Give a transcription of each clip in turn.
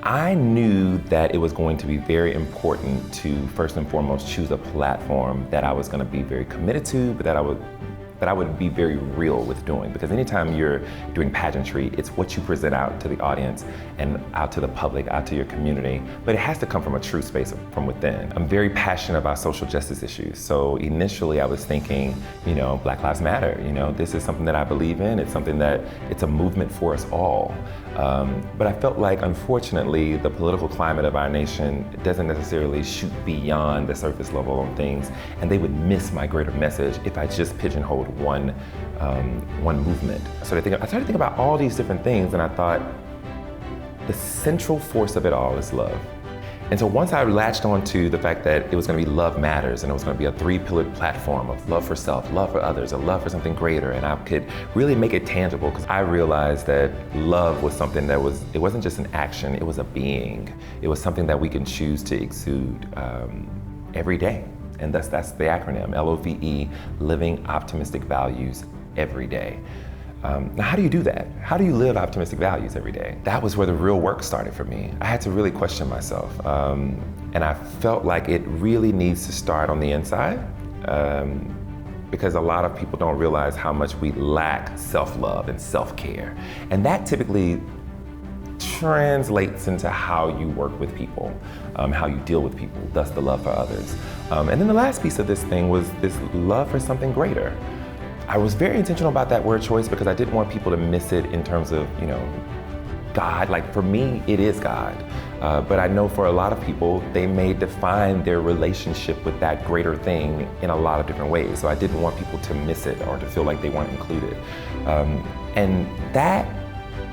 I knew that it was going to be very important to first and foremost choose a platform that I was going to be very committed to, but that I would be very real with doing. Because anytime you're doing pageantry, it's what you present out to the audience and out to the public, out to your community, but it has to come from a true space from within. I'm very passionate about social justice issues. So initially I was thinking, Black Lives Matter, this is something that I believe in. It's something that, it's a movement for us all. But I felt like, unfortunately, the political climate of our nation doesn't necessarily shoot beyond the surface level on things, and they would miss my greater message if I just pigeonholed one movement. So I started to think about all these different things, and I thought, the central force of it all is love. And so once I latched on to the fact that it was going to be Love Matters, and it was going to be a three-pillared platform of love for self, love for others, a love for something greater, and I could really make it tangible, because I realized that love was something that it wasn't just an action, it was a being. It was something that we can choose to exude every day. And that's the acronym, LOVE, Living Optimistic Values Every Day. Now, how do you do that? How do you live optimistic values every day? That was where the real work started for me. I had to really question myself. And I felt like it really needs to start on the inside, because a lot of people don't realize how much we lack self-love and self-care. And that typically translates into how you work with people, how you deal with people, thus the love for others. And then the last piece of this thing was this love for something greater. I was very intentional about that word choice because I didn't want people to miss it in terms of, God. Like, for me, it is God. But I know for a lot of people, they may define their relationship with that greater thing in a lot of different ways. So I didn't want people to miss it or to feel like they weren't included. And that,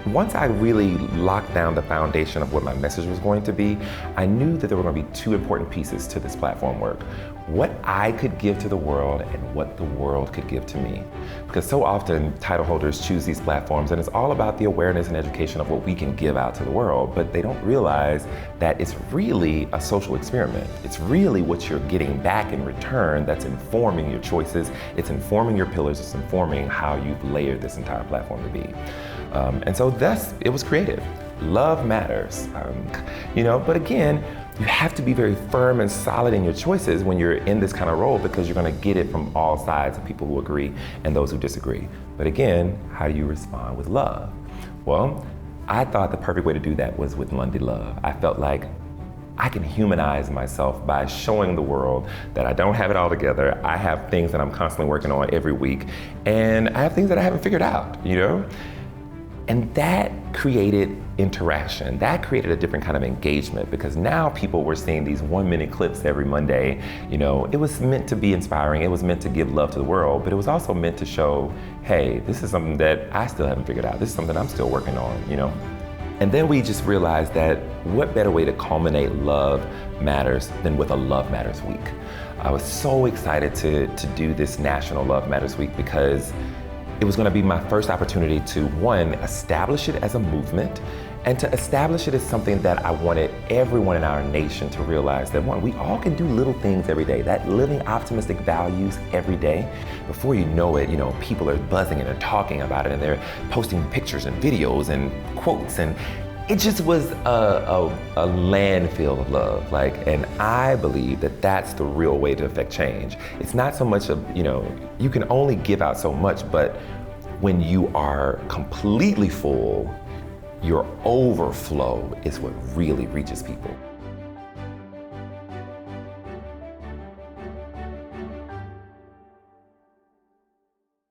once I really locked down the foundation of what my message was going to be, I knew that there were going to be two important pieces to this platform work. What I could give to the world and what the world could give to me. Because so often title holders choose these platforms and it's all about the awareness and education of what we can give out to the world, but they don't realize that it's really a social experiment. It's really what you're getting back in return that's informing your choices, it's informing your pillars, it's informing how you've layered this entire platform to be. And so it was creative. Love matters, but again, you have to be very firm and solid in your choices when you're in this kind of role, because you're going to get it from all sides of people who agree and those who disagree. But again, how do you respond with love? Well, I thought the perfect way to do that was with Lundy Love. I felt like I can humanize myself by showing the world that I don't have it all together. I have things that I'm constantly working on every week, and I have things that I haven't figured out, And that created interaction. That created a different kind of engagement, because now people were seeing these 1-minute clips every Monday. It was meant to be inspiring. It was meant to give love to the world, but it was also meant to show, hey, this is something that I still haven't figured out. This is something I'm still working on, And then we just realized that what better way to culminate Love Matters than with a Love Matters Week. I was so excited to do this National Love Matters Week, because it was going to be my first opportunity to, one, establish it as a movement, and to establish it as something that I wanted everyone in our nation to realize that, one, we all can do little things every day, that living optimistic values every day. Before you know it, people are buzzing and they're talking about it, and they're posting pictures and videos and quotes, and it just was a landfill of love. And I believe that that's the real way to affect change. It's not so much of, you can only give out so much, but when you are completely full, your overflow is what really reaches people.